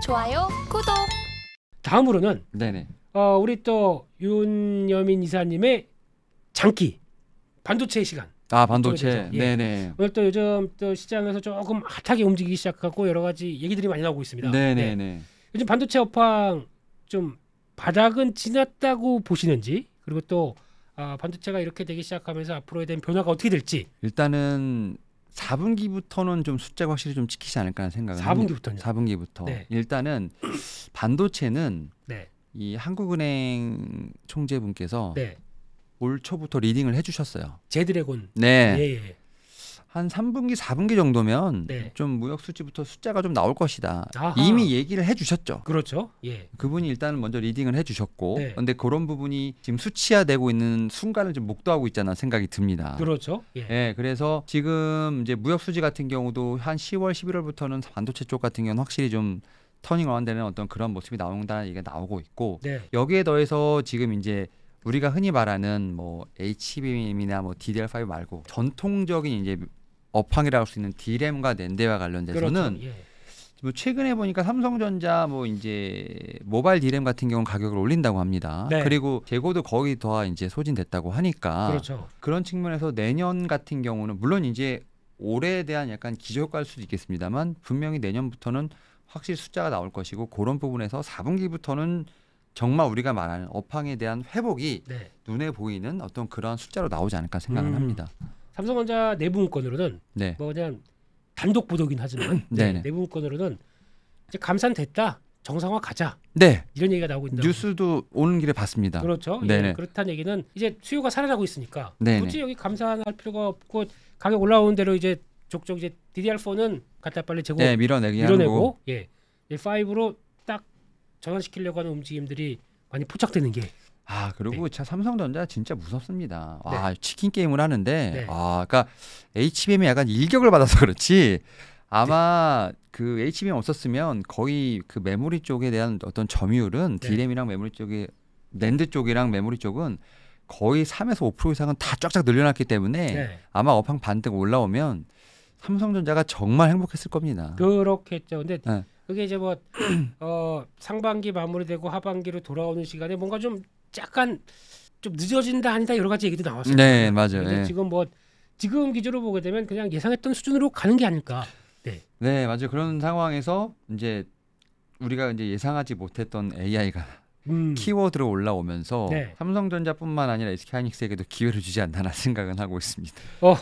좋아요, 구독. 다음으로는 네네. 우리 또 윤여민 이사님의 장기 반도체 시간. 아, 반도체. 예. 네네. 오늘 또 요즘 또 시장에서 조금 핫하게 움직이기 시작하고 여러 가지 얘기들이 많이 나오고 있습니다. 네네네. 네. 요즘 반도체 업황 좀 바닥은 지났다고 보시는지, 그리고 또 반도체가 이렇게 되기 시작하면서 앞으로에 대한 변화가 어떻게 될지. 일단은 4분기부터는 좀 숫자가 확실히 좀 찍히지 않을까 하는 생각은 4분기부터요? 4분기부터. 네. 일단은 반도체는 네. 이 한국은행 총재분께서 네. 올 초부터 리딩을 해주셨어요. 제드래곤. 네. 예. 한 3분기, 4분기 정도면 네. 좀 무역 수지부터 숫자가 좀 나올 것이다. 아하. 이미 얘기를 해주셨죠. 그렇죠. 예. 그분이 일단 먼저 리딩을 해주셨고, 네. 근데 그런 부분이 지금 수치화되고 있는 순간을 좀 목도하고 있잖아 생각이 듭니다. 그렇죠. 예. 예, 그래서 지금 이제 무역 수지 같은 경우도 한 10월, 11월부터는 반도체 쪽 같은 경우는 확실히 좀 터닝 어라운드되는 어떤 그런 모습이 나온다는 얘기가 나오고 있고, 네. 여기에 더해서 지금 이제 우리가 흔히 말하는 뭐 HBM이나 뭐 DDR5 말고 전통적인 이제 업황이라고 할 수 있는 D램과 낸드와 관련돼서는 그렇죠. 예. 뭐 최근에 보니까 삼성전자 뭐 이제 모바일 D램 같은 경우는 가격을 올린다고 합니다. 네. 그리고 재고도 거의 더 이제 소진됐다고 하니까 그렇죠. 그런 측면에서 내년 같은 경우는 물론 이제 올해에 대한 약간 기저효과일 수도 있겠습니다만 분명히 내년부터는 확실히 숫자가 나올 것이고, 그런 부분에서 4분기부터는 정말 우리가 말하는 업황에 대한 회복이 네. 눈에 보이는 어떤 그러한 숫자로 나오지 않을까 생각을 합니다. 삼성전자 내부 문건으로는 네. 뭐 그냥 단독 보도긴 하지만 네네. 내부 문건으로는 이제 감산됐다, 정상화 가자, 네. 이런 얘기가 나오고 있다. 뉴스도 오는 길에 봤습니다. 그렇죠. 네네. 예, 그렇다는 얘기는 이제 수요가 살아나고 있으니까 네네. 굳이 여기 감산할 필요가 없고 가격 올라오는 대로 이제 족족 이제 DDR4는 갖다 빨리 재고 네, 밀어내기 하는 거고. 밀어내고, 예, 5로 딱 전환시키려고 하는 움직임들이 많이 포착되는 게. 아, 그리고 참 삼성전자 진짜 무섭습니다. 와, 네. 치킨 게임을 하는데, 네. 그러니까 HBM이 약간 일격을 받아서 그렇지. 아마 그 HBM 없었으면 거의 그 메모리 쪽에 대한 어떤 점유율은 네. D램이랑 메모리 쪽에 낸드 쪽이랑 메모리 쪽은 거의 3에서 5% 이상은 다 쫙쫙 늘려놨기 때문에 네. 아마 업황 반등 올라오면 삼성전자가 정말 행복했을 겁니다. 그렇겠죠. 근데 네. 그게 이제 뭐 상반기 마무리되고 하반기로 돌아오는 시간에 뭔가 좀 약간 좀 늦어진다 아니다 여러 가지 얘기도 나왔어요. 네, 맞아요. 근데 네. 지금 기준으로 보게 되면 그냥 예상했던 수준으로 가는 게 아닐까. 네, 맞아요. 그런 상황에서 이제 우리가 이제 예상하지 못했던 AI가 키워드로 올라오면서 네. 삼성전자뿐만 아니라 SK하이닉스에게도 기회를 주지 않나 생각은 하고 있습니다.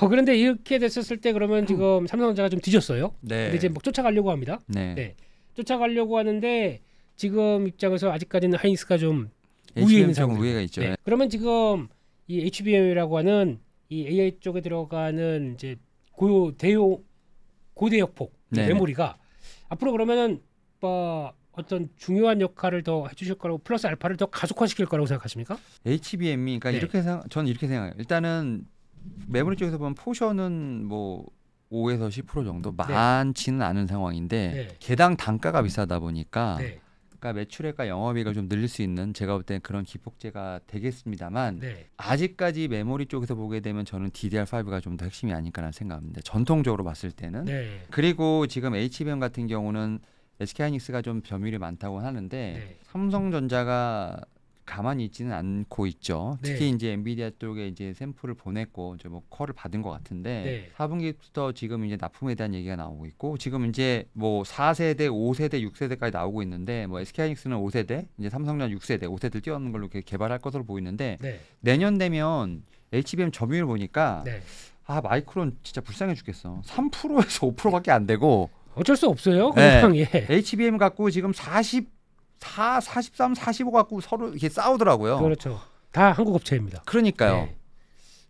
그런데 이렇게 됐었을 때 그러면 지금 삼성전자가 좀 뒤졌어요. 네. 근데 이제 막 쫓아가려고 합니다. 네. 네. 쫓아가려고 하는데 지금 입장에서 아직까지는 하이닉스가 좀 우위에 있는 HBM 상황. 좀 우위가 있죠. 네. 그러면 지금 이 HBM이라고 하는 이 AI 쪽에 들어가는 이제 고대역폭 네네. 메모리가 앞으로 그러면은 어떤 중요한 역할을 더 해주실 거라고, 플러스 알파를 더 가속화시킬 거라고 생각하십니까? HBM이 그러니까 네. 저는 이렇게 생각해요. 일단은 메모리 쪽에서 보면 포션은 뭐 5에서 10% 정도 많지는 않은 상황인데 네. 개당 단가가 비싸다 보니까 네. 그러니까 매출액과 영업이익을 좀 늘릴 수 있는 제가 볼 때는 그런 기폭제가 되겠습니다만 네. 아직까지 메모리 쪽에서 보게 되면 저는 DDR5가 좀 더 핵심이 아닐까라는 생각합니다. 전통적으로 봤을 때는. 네. 그리고 지금 HBM 같은 경우는 SK하이닉스가 좀 점유율이 많다고 하는데 네. 삼성전자가 가만히 있지는 않고 있죠. 네. 특히 이제 엔비디아 쪽에 이제 샘플을 보냈고 이제 뭐 컬을 받은 것 같은데 네. 4분기부터 지금 이제 납품에 대한 얘기가 나오고 있고, 지금 이제 뭐 4세대, 5세대, 6세대까지 나오고 있는데 뭐 SK하이닉스는 5세대, 이제 삼성전자 6세대, 5세대를 뛰어넘는 걸로 이렇게 개발할 것으로 보이는데 네. 내년 되면 HBM 점유율 보니까 네. 마이크론 진짜 불쌍해 죽겠어. 3%에서 5%밖에 안 되고 어쩔 수 없어요. 네. 그냥 예. HBM 갖고 지금 44, 43, 45 갖고 서로 이렇게 싸우더라고요. 그렇죠. 다 한국 업체입니다. 그러니까요. 네.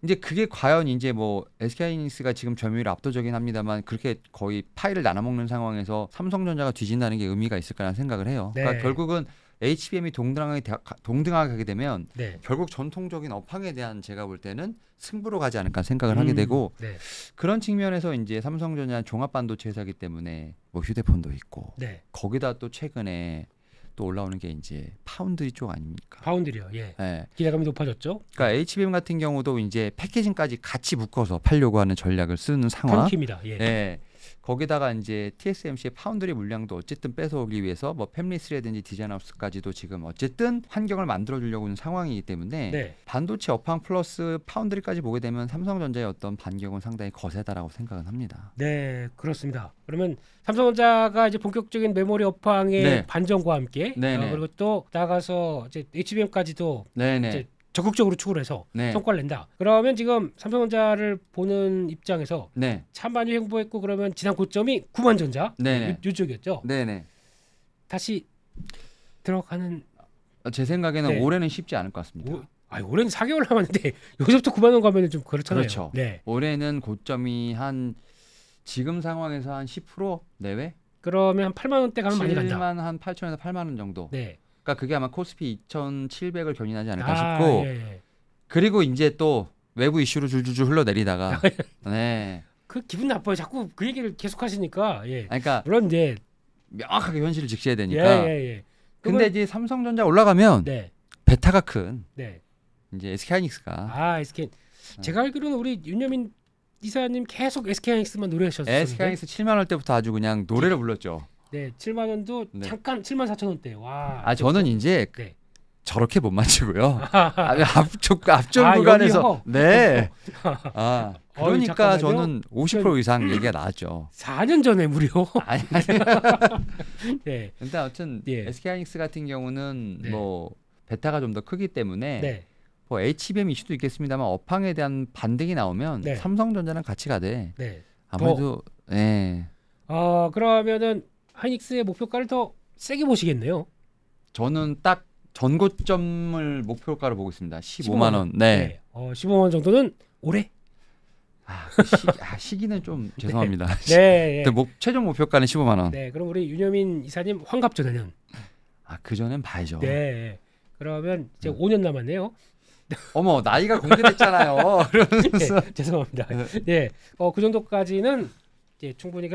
이제 그게 과연 이제 뭐 SK하이닉스가 지금 점유율이 압도적이긴 합니다만 그렇게 거의 파이를 나눠 먹는 상황에서 삼성전자가 뒤진다는 게 의미가 있을까라는 생각을 해요. 네. 그러니까 결국은 HBM이 동등하게 하게 되면 네. 결국 전통적인 업황에 대한 제가 볼 때는 승부로 가지 않을까 생각을 하게 되고, 네. 그런 측면에서 이제 삼성전자 종합반도체 회사이기 때문에 뭐 휴대폰도 있고 네. 거기다 또 최근에 또 올라오는 게 이제 파운드리 쪽 아닙니까? 파운드리요. 예. 네. 기대감이 높아졌죠. 그러니까 HBM 같은 경우도 이제 패키징까지 같이 묶어서 팔려고 하는 전략을 쓰는 상황. 턴키입니다. 예. 네. 거기다가 이제 TSMC의 파운드리 물량도 어쨌든 뺏어오기 위해서 뭐 팹리스라든지 디자인하우스까지도 지금 어쨌든 환경을 만들어 주려고 하는 상황이기 때문에 네. 반도체 업황 플러스 파운드리까지 보게 되면 삼성전자의 어떤 반격은 상당히 거세다라고 생각은 합니다. 네, 그렇습니다. 그러면 삼성전자가 이제 본격적인 메모리 업황의 네. 반전과 함께 네네. 그리고 또 나가서 이제 HBM까지도 네네. 이제 적극적으로 추구를 해서 네. 성과를 낸다. 그러면 지금 삼성전자를 보는 입장에서 네. 참 많이 횡보했고 그러면 지난 고점이 9만 전자 네네. 이쪽이었죠. 네네. 다시 들어가는 제 생각에는 네. 올해는 쉽지 않을 것 같습니다. 올해는 4개월 남았는데 여기서부터 9만 원 가면은 좀 그렇잖아요. 그렇죠. 네. 올해는 고점이 한 지금 상황에서 한 10% 내외? 그러면 한 8만 원대 가면 많이 간다. 7만 한 8천에서 8만 원 정도. 네. 그러니까 그게 아마 코스피 2,700을 견인하지 않을까 싶고 예. 그리고 이제 또 외부 이슈로 줄줄줄 흘러내리다가 네. 그 기분 나빠요. 자꾸 그 얘기를 계속 하시니까. 예. 그러니까 물론 이제 명확하게 현실을 직시해야 되니까. 예. 근데 이제 삼성전자 올라가면 네. 베타가 큰 네. 이제 SK하이닉스가 SK. 제가 알기로는 우리 윤여민 이사님 계속 SK하이닉스만 노래하셨어요. SK하이닉스 7만 원 때부터 아주 그냥 노래를 불렀죠. 네, 7만 원도 네. 잠깐 7만 4천 원대. 와. 저는 이제 네. 저렇게 못 맞추고요. 앞쪽 아, 구간에서 여기요? 네. 그러니까 잠깐만요. 저는 50% 이상 얘기가 나왔죠. 4년 전에 무려. 아니. 네. 근데 아무튼 예. SK하이닉스 같은 경우는 네. 뭐 베타가 좀 더 크기 때문에 네. 뭐 HBM 이슈도 있겠습니다만 업황에 대한 반등이 나오면 네. 삼성전자는 같이 가되 네. 아무래도 네. 그러면은 하이닉스의 목표가를 더 세게 보시겠네요. 저는 딱 전고점을 목표가로 보고 있습니다. 15만 원. 네. 15만 원 정도는 올해? 시기는 좀 죄송합니다. 네. 근데 최종 목표가는 15만 원. 네. 그럼 우리 윤여민 이사님 환갑 전에는 그 전엔 봐야죠. 네. 그러면 이제 5년 남았네요. 어머 나이가 공개됐잖아요. 그러면서 네, 죄송합니다. 네. 그 정도까지는 이제 충분히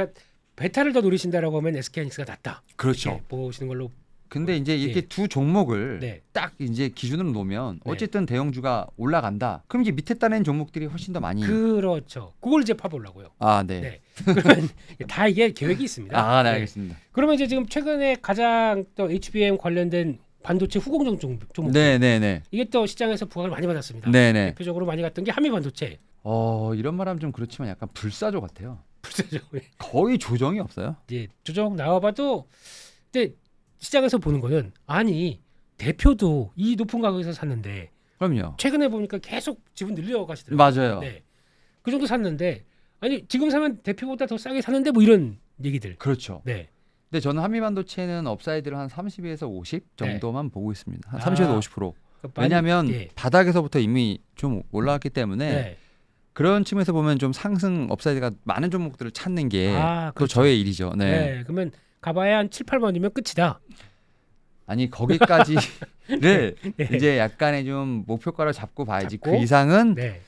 베타를 더 노리신다라고 하면 SK하이닉스가 낫다. 그렇죠. 이렇게 보시는 걸로. 근데 이제 이렇게 네. 두 종목을 네. 딱 이제 기준으로 놓으면 네. 어쨌든 대형주가 올라간다. 그럼 이제 밑에 따낸 종목들이 훨씬 더 많이. 그렇죠. 그걸 이제 파보려고요. 네. 네. 그러면 다 이게 계획이 있습니다. 네, 알겠습니다. 그러면 이제 지금 최근에 가장 또 HBM 관련된 반도체 후공정 종목. 네. 이게 또 시장에서 부각을 많이 받았습니다. 네네. 대표적으로 많이 갔던 게 한미반도체. 이런 말하면 좀 그렇지만 약간 불사조 같아요. 불사조. 거의 조정이 없어요. 이제 조정 나와봐도 근데 시장에서 보는 거는 아니 대표도 이 높은 가격에서 샀는데 그럼요. 최근에 보니까 계속 지분 늘려 가시더라고요. 맞아요. 네. 그 정도 샀는데 아니 지금 사면 대표보다 더 싸게 사는데 뭐 이런 얘기들. 그렇죠. 네. 근데 저는 한미반도체는 업사이드를 한 30에서 50 정도만 보고 있습니다. 한 아. 30에서 50%. 그러니까 왜냐하면 예. 바닥에서부터 이미 좀 올라왔기 때문에 네. 그런 측면에서 보면 좀 상승 업사이드가 많은 종목들을 찾는 게 또 그렇죠. 저의 일이죠. 네. 네. 그러면 가봐야 한 7, 8번이면 끝이다. 아니 거기까지를 네. 이제 약간의 좀 목표가를 잡고 봐야지 잡고? 그 이상은 네.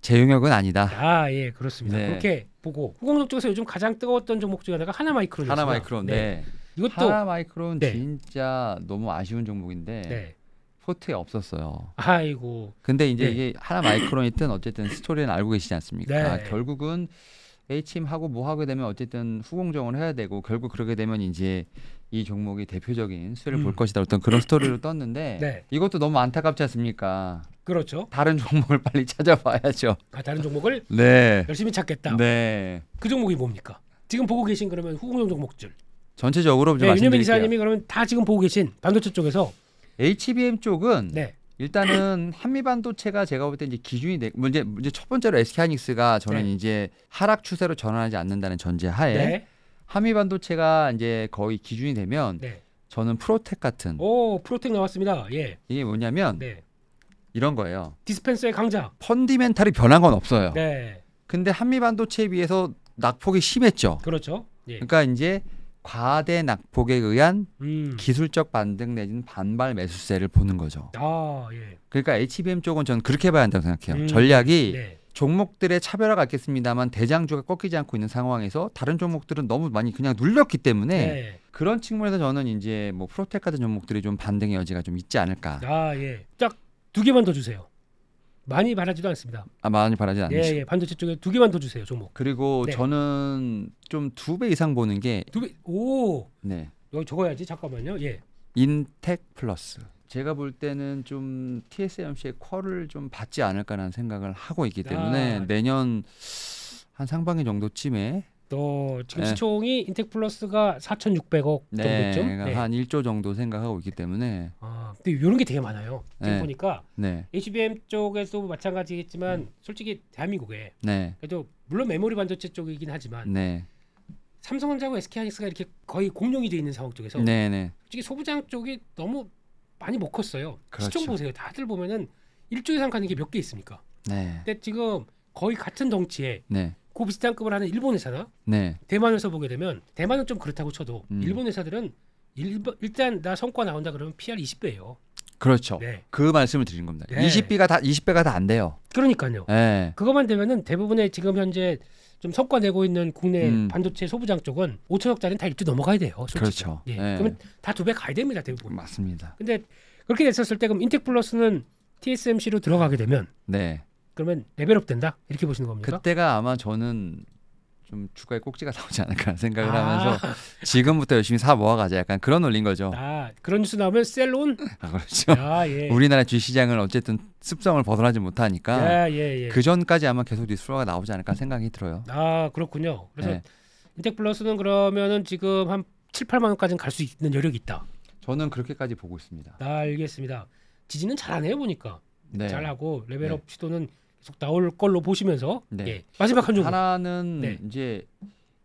제 영역은 아니다. 예, 그렇습니다. 네. 그렇게 보고 후공정 쪽에서 요즘 가장 뜨거웠던 종목 중에 하나가 하나마이크론이었어요. 하나마이크론. 네. 이것도 하나마이크론 네. 진짜 너무 아쉬운 종목인데 네. 포트에 없었어요. 아이고. 근데 이제 네. 이게 하나마이크론이든 어쨌든 스토리는 알고 계시지 않습니까? 네. 결국은 H임 하고 뭐 하게 되면 어쨌든 후공정을 해야 되고 결국 그러게 되면 이제 이 종목이 대표적인 수혜를 볼 것이다 어떤 그런 스토리로 떴는데 네. 이것도 너무 안타깝지 않습니까? 그렇죠. 다른 종목을 빨리 찾아봐야죠. 다른 종목을 네. 열심히 찾겠다. 네. 그 종목이 뭡니까? 지금 보고 계신 그러면 후공정 종목들. 전체적으로 좀 네, 윤여민 말씀드릴게요. 이사님이 그러면 다 지금 보고 계신 반도체 쪽에서 HBM 쪽은 네. 일단은 한미반도체가 제가 볼 때 이제 기준이 이제 첫 번째로 SK하이닉스가 저는 네. 이제 하락 추세로 전환하지 않는다는 전제하에 네. 한미반도체가 이제 거의 기준이 되면 네. 저는 프로텍 같은 프로텍 나왔습니다. 예. 이게 뭐냐면 네. 이런 거예요. 디스펜서의 강자. 펀디멘탈이 변한 건 없어요. 네. 근데 한미반도체에 비해서 낙폭이 심했죠. 그렇죠. 예. 그러니까 이제 과대 낙폭에 의한 기술적 반등 내지는 반발 매수세를 보는 거죠. 예. 그러니까 HBM 쪽은 저는 그렇게 봐야 한다고 생각해요. 전략이 네. 종목들의 차별화가 있겠습니다만 대장주가 꺾이지 않고 있는 상황에서 다른 종목들은 너무 많이 그냥 눌렸기 때문에 네. 그런 측면에서 저는 이제 뭐 프로텍 같은 종목들이 좀 반등의 여지가 좀 있지 않을까. 예. 딱 두 개만 더 주세요. 많이 바라지도 않습니다. 많이 바라지 않으시고. 예, 예. 반도체 쪽에 2개만 더 주세요, 종목. 그리고 네. 저는 좀 2배 이상 보는 게 2배. 오. 네. 여기 적어야지. 잠깐만요. 예. 인텍 플러스. 제가 볼 때는 좀 TSMC의 퀄을 좀 받지 않을까라는 생각을 하고 있기 때문에 내년 한 상반기 정도쯤에 또 지금 네. 시총이 인텍 플러스가 4,600억 네, 정도쯤. 그러니까 한 1조 정도 생각하고 있기 때문에 근데 이런 게 되게 많아요. 지금 네. 보니까 네. HBM 쪽에서도 마찬가지겠지만 솔직히 대한민국에 네. 그래도 물론 메모리 반도체 쪽이긴 하지만 네. 삼성전자하고 SK하이닉스가 이렇게 거의 공룡이 돼 있는 상황 쪽에서 네, 네. 솔직히 소부장 쪽이 너무 많이 못 컸어요. 그렇죠. 시총 보세요. 다들 보면은 1조 이상 가는 게 몇 개 있습니까? 네. 근데 지금 거의 같은 덩치에 네. 그 비슷한 급을 하는 일본 회사나 네. 대만에서 보게 되면 대만은 좀 그렇다고 쳐도 음. 일본 회사들은 일단 나 성과 나온다 그러면 PR 20배예요. 그렇죠. 네. 그 말씀을 드린 겁니다. 네. 20배가 다 안 돼요. 그러니까요. 네. 그것만 되면은 대부분의 지금 현재 좀 성과 내고 있는 국내 반도체 소부장 쪽은 5천억짜리는 다 1조 넘어가야 돼요. 솔직히. 그렇죠. 예. 네. 그러면 다 2배 가야 됩니다. 대부분. 맞습니다. 근데 그렇게 됐었을 때 그럼 인텍 플러스는 TSMC로 들어가게 되면 네. 그러면 레벨업 된다 이렇게 보시는 겁니까? 그때가 아마 저는 좀 주가에 꼭지가 나오지 않을까 생각을 아. 하면서 지금부터 열심히 사 모아가자 약간 그런 논리인 거죠. 그런 뉴스 나오면 셀론. 그렇죠. 예. 우리나라 주식시장을 어쨌든 습성을 벗어나지 못하니까 예. 그 전까지 아마 계속 뉴스가 나오지 않을까 생각이 들어요. 그렇군요. 그래서 네. 인텍 플러스는 그러면은 지금 한 7, 8만 원까지는 갈 수 있는 여력이 있다. 저는 그렇게까지 보고 있습니다. 알겠습니다. 지지는 잘하네요 보니까. 네. 잘하고 레벨업 네. 시도는 계속 나올 걸로 보시면서 네. 예. 마지막 한 종목. 하나는 네. 이제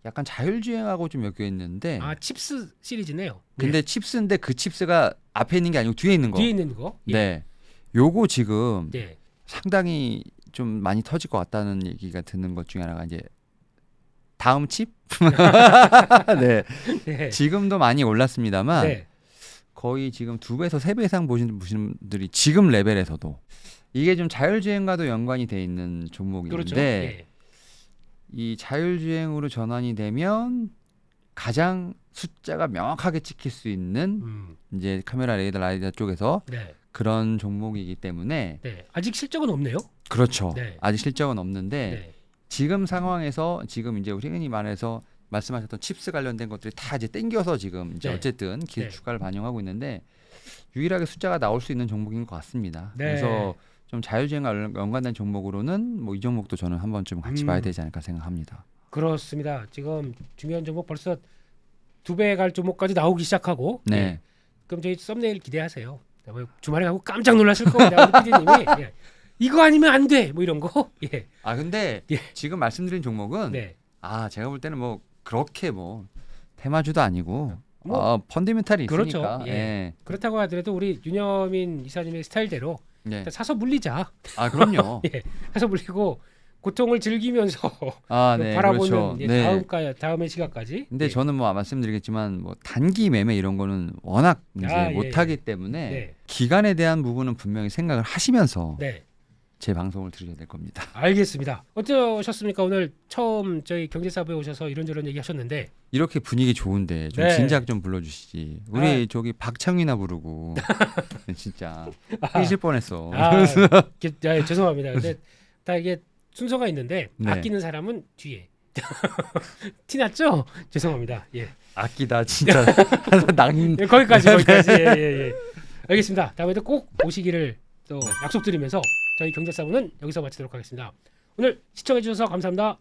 약간 자율주행하고 좀 엮여 있는데 칩스 시리즈네요. 근데 칩스인데 그 칩스가 앞에 있는 게 아니고 뒤에 있는 거. 뒤에 있는 거. 예. 네. 요거 지금 예. 상당히 좀 많이 터질 것 같다는 얘기가 드는 것 중에 하나가 이제 다음 칩? 네. 네. 지금도 많이 올랐습니다만 네. 거의 지금 2배에서 3배 이상 보시는 분들이 지금 레벨에서도 이게 좀 자율주행과도 연관이 돼 있는 종목인데 그렇죠. 예. 이 자율주행으로 전환이 되면 가장 숫자가 명확하게 찍힐 수 있는 이제 카메라 레이더 쪽에서 네. 그런 종목이기 때문에 네. 아직 실적은 없네요. 그렇죠. 네. 아직 실적은 없는데 네. 지금 상황에서 지금 이제 우리 흔히 말해서 말씀하셨던 칩스 관련된 것들이 다 이제 땡겨서 지금 이제 네. 어쨌든 기술 네. 주가를 반영하고 있는데 유일하게 숫자가 나올 수 있는 종목인 것 같습니다. 네. 그래서 좀 자율주행과 연관된 종목으로는 뭐 이 종목도 저는 한 번쯤 같이 봐야 되지 않을까 생각합니다. 그렇습니다. 지금 중요한 종목 벌써 2배 갈 종목까지 나오기 시작하고 네. 예. 그럼 저희 썸네일 기대하세요. 주말에 가고 깜짝 놀라실 겁니다. 우리 PD님이 예. 이거 아니면 안 돼. 뭐 이런 거. 예. 근데 예. 지금 말씀드린 종목은 네. 제가 볼 때는 뭐 그렇게 뭐 테마주도 아니고 뭐 펀더멘탈이 그렇죠. 있으니까. 예. 그렇다고 하더라도 우리 윤여민 이사님의 스타일대로 네. 일단 사서 물리자. 그럼요. 예. 사서 물리고 고통을 즐기면서 네, 바라보는 그렇죠. 예, 네. 다음의 시각까지. 근데 예. 저는 뭐 말씀드리겠지만 뭐 단기 매매 이런 거는 워낙 이제 예, 못하기 예. 때문에 네. 기간에 대한 부분은 분명히 생각을 하시면서 네. 제 방송을 들으셔야 될 겁니다. 알겠습니다. 어떠셨습니까? 오늘 처음 저희 경제사부에 오셔서 이런저런 얘기하셨는데 이렇게 분위기 좋은데 좀 네. 진작 좀 불러주시지. 우리 저기 박창이나 부르고 진짜 삐질 뻔했어. 죄송합니다. 근데 다 이게 순서가 있는데 네. 아끼는 사람은 뒤에. 티 났죠? 죄송합니다. 예. 아끼다 진짜 낭. 예, 거기까지. 예. 알겠습니다. 다음에도 꼭 오시기를 또 약속드리면서 저희 경제사부는 여기서 마치도록 하겠습니다. 오늘 시청해 주셔서 감사합니다.